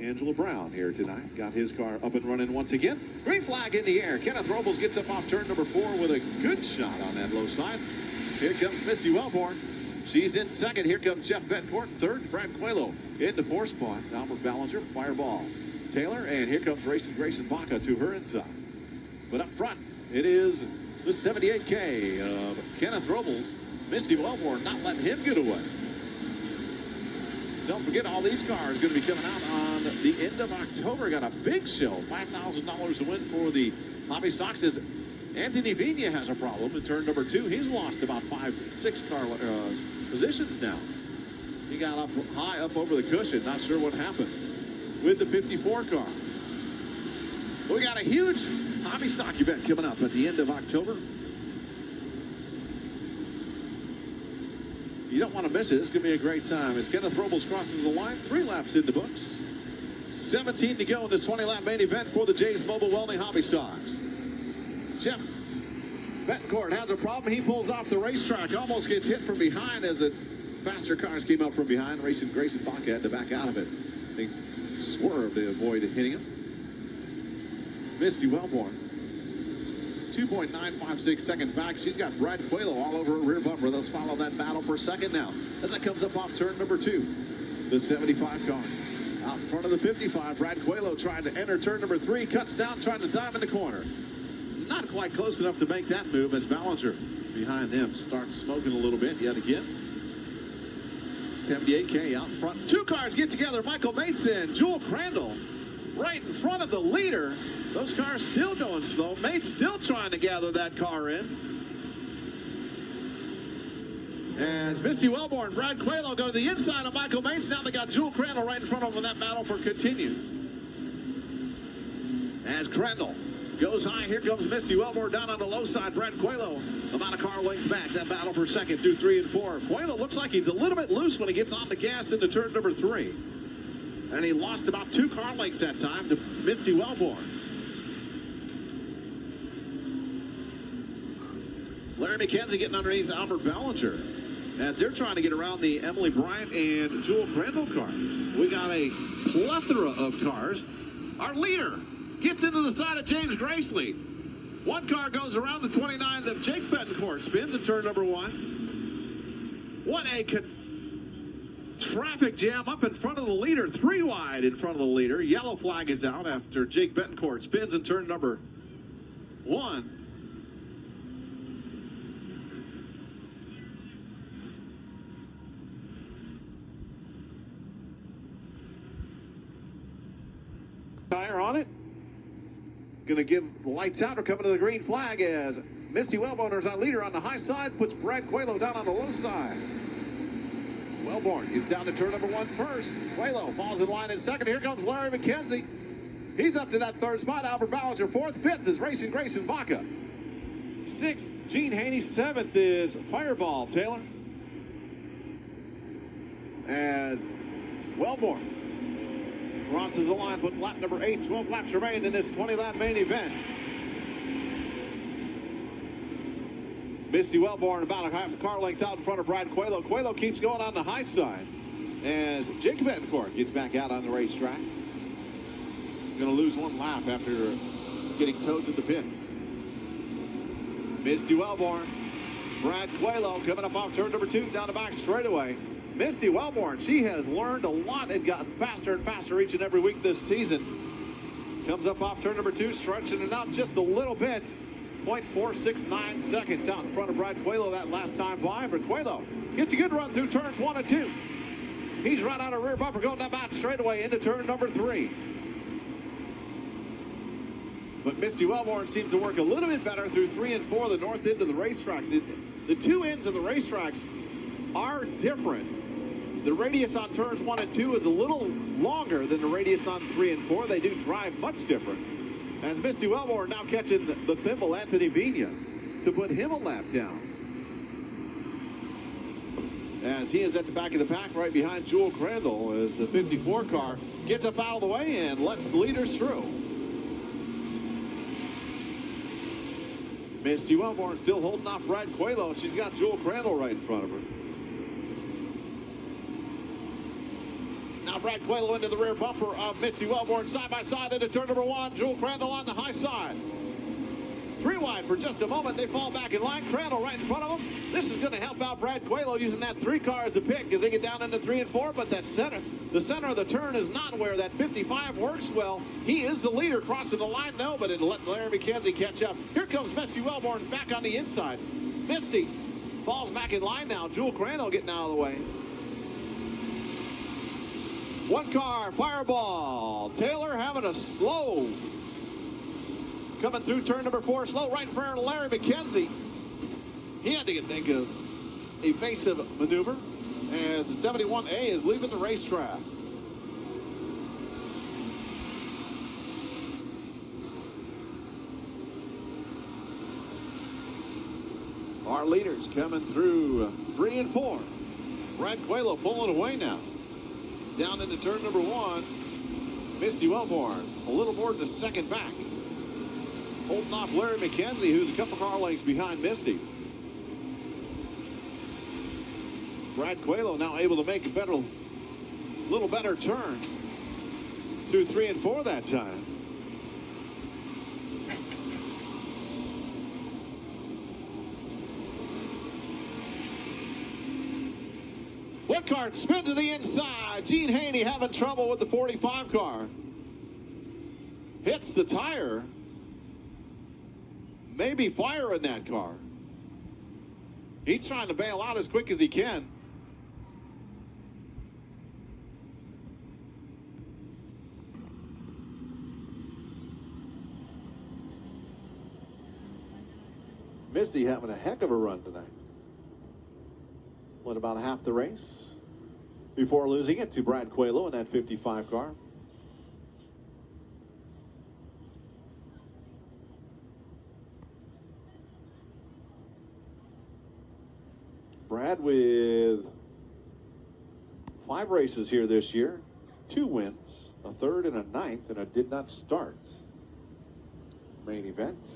Angela Brown here tonight. Got his car up and running once again. Green flag in the air. Kenneth Robles gets up off turn number 4 with a good shot on that low side. Here comes Misty Wellborn. She's in second. Here comes Jeff Betancourt. Third, Brad Coelho into 4th spot. Albert Ballinger, Fireball Taylor, and here comes Grayson Baca to her inside. But up front, it is the 78K of Kenneth Robles. Misty Wellborn not letting him get away. Don't forget, all these cars going to be coming out on the end of October. Got a big show, $5,000 to win for the Hobby Sox. As Anthony Vigna has a problem in turn number 2. He's lost about 5-6 car positions now. He got up high up over the cushion. Not sure what happened with the 54 car. We got a huge Hobby Stock event coming up at the end of October. You don't want to miss it. It's going to be a great time. As Kenneth Robles crosses the line, 3 laps in the books. 17 to go in this 20-lap main event for the Jays Mobile Welding Hobby Stocks. Jeff Betancourt has a problem. He pulls off the racetrack, almost gets hit from behind as the faster cars came up from behind. Racing Grayson Baca had to back out of it. They swerved to avoid hitting him. Misty Wellborn, 2.956 seconds back. She's got Brad Coelho all over her rear bumper. Let's follow that battle for second now as that comes up off turn number 2. The 75 car out in front of the 55. Brad Coelho trying to enter turn number 3. Cuts down, trying to dive in the corner. Not quite close enough to make that move as Ballinger behind them starts smoking a little bit yet again. 78K out in front. 2 cars get together. Michael Mates and Jewel Crandall right in front of the leader. Those cars still going slow. Mates still trying to gather that car in. As Misty Wellborn and Brad Coelho go to the inside of Michael Mates. Now they got Jewel Crandall right in front of them, and that battle for continues. As Crandall goes high, here comes Misty Wellborn down on the low side. Brad Coelho about a car length back. That battle for second through 3 and 4. Coelho looks like he's a little bit loose when he gets on the gas into turn number 3. And he lost about 2 car lengths that time to Misty Wellborn. Larry McKenzie getting underneath Albert Ballinger as they're trying to get around the Emily Bryant and Jewel Crandall cars. We got a plethora of cars. Our leader gets into the side of James Gracely. 1 car goes around the 29 that Jake Betancourt spins in turn number 1. What a traffic jam up in front of the leader. 3 wide in front of the leader. Yellow flag is out after Jake Betancourt spins in turn number 1. Tire on it. Going to give the lights out. We're coming to the green flag as Misty Wellborn is our leader on the high side. Puts Brad Coelho down on the low side. Wellborn is down to turn number 1 first. Coelho falls in line in second. Here comes Larry McKenzie. He's up to that 3rd spot. Albert Ballinger 4th. 5th is Racing Grayson Baca. 6th, Gene Haney. 7th is Fireball Taylor. As Wellborn crosses the line, puts lap number 8. 12 laps remain in this 20-lap main event. Misty Wellborn about a half a car length out in front of Brad Coelho. Coelho keeps going on the high side as Jake Betancourt gets back out on the racetrack. Going to lose 1 lap after getting towed to the pits. Misty Wellborn, Brad Coelho coming up off turn number 2 down the back straightaway. Misty Wellborn, she has learned a lot and gotten faster and faster each and every week this season. Comes up off turn number 2, stretching it out just a little bit. 0.469 seconds out in front of Brad Coelho that last time by. But Coelho gets a good run through turns 1 and 2. He's right on a rear bumper going down back straightaway into turn number 3. But Misty Wellborn seems to work a little bit better through 3 and 4, the north end of the racetrack. The 2 ends of the racetracks are different. The radius on turns 1 and 2 is a little longer than the radius on 3 and 4. They do drive much different. As Misty Wellborn now catching the thimble, Anthony Vigna, to put him a lap down. As he is at the back of the pack right behind Jewel Crandall as the 54 car gets up out of the way and lets the leaders through. Misty Wellborn still holding off Brad Coelho. She's got Jewel Crandall right in front of her. Now Brad Coelho into the rear bumper of Misty Wellborn, side by side into turn number 1. Jewel Crandall on the high side. 3 wide for just a moment. They fall back in line. Crandall right in front of them. This is going to help out Brad Coelho using that 3 car as a pick as they get down into 3 and 4. But that the center of the turn is not where that 55 works well. He is the leader crossing the line. No, but it'll let Larry McKenzie catch up. Here comes Misty Wellborn back on the inside. Misty falls back in line now. Jewel Crandall getting out of the way. 1 car, Fireball. Taylor having a slow. Coming through turn number 4, slow right in front of Larry McKenzie. He had to make a evasive maneuver as the 71A is leaving the racetrack. Our leaders coming through 3 and 4. Brad Coelho pulling away now. Down into turn number 1, Misty Wellborn a little more than a second back. Holding off Larry McKenzie, who's a couple car lengths behind Misty. Brad Coelho now able to make a little better turn through 3 and 4 that time. One car spin to the inside. Gene Haney having trouble with the 45 car. Hits the tire. Maybe fire in that car. He's trying to bail out as quick as he can. Misty having a heck of a run tonight. Went about half the race before losing it to Brad Coelho in that 55 car. Brad with 5 races here this year, 2 wins, a 3rd and a 9th, and a did not start. Main event.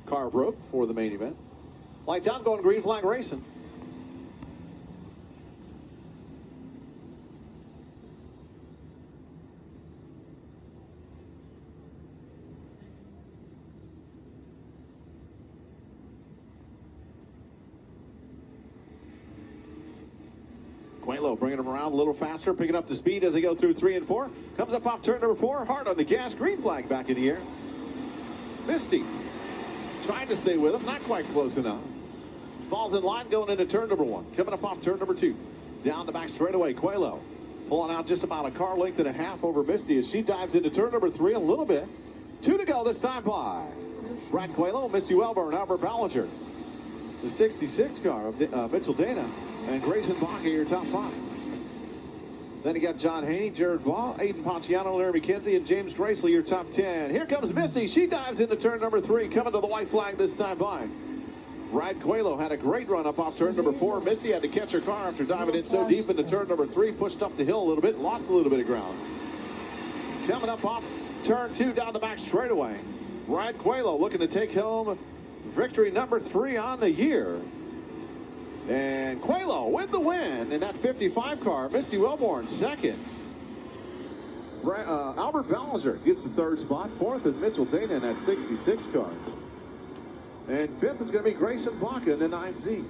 Car broke for the main event. Lights out, going green flag racing. Coelho bringing him around a little faster, picking up the speed as they go through 3 and 4. Comes up off turn number 4, hard on the gas, green flag back in the air. Misty trying to stay with him, not quite close enough. Falls in line going into turn number 1. Coming up off turn number 2. Down the back straightaway, Coelho pulling out just about a car length and a half over Misty as she dives into turn number 3 a little bit. 2 to go this time by Brad Coelho, Misty Wellborn, Albert Ballinger. The 66 car of Mitchell Dana and Grayson Baca, your top 5. Then you got John Haney, Jared Baugh, Aiden Ponchiano, Larry McKenzie, and James Gracely, your top 10. Here comes Misty. She dives into turn number 3, coming to the white flag this time by Brad Coelho. Had a great run up off turn number 4. Misty had to catch her car after diving in so deep into turn number 3, pushed up the hill a little bit, lost a little bit of ground. Coming up off turn 2 down the back straightaway. Brad Coelho looking to take home victory number 3 on the year. And Coelho with the win in that 55 car. Misty Wellborn second. Albert Ballinger gets the 3rd spot. 4th is Mitchell Dana in that 66 car. And 5th is going to be Grayson Baca in the 9Z.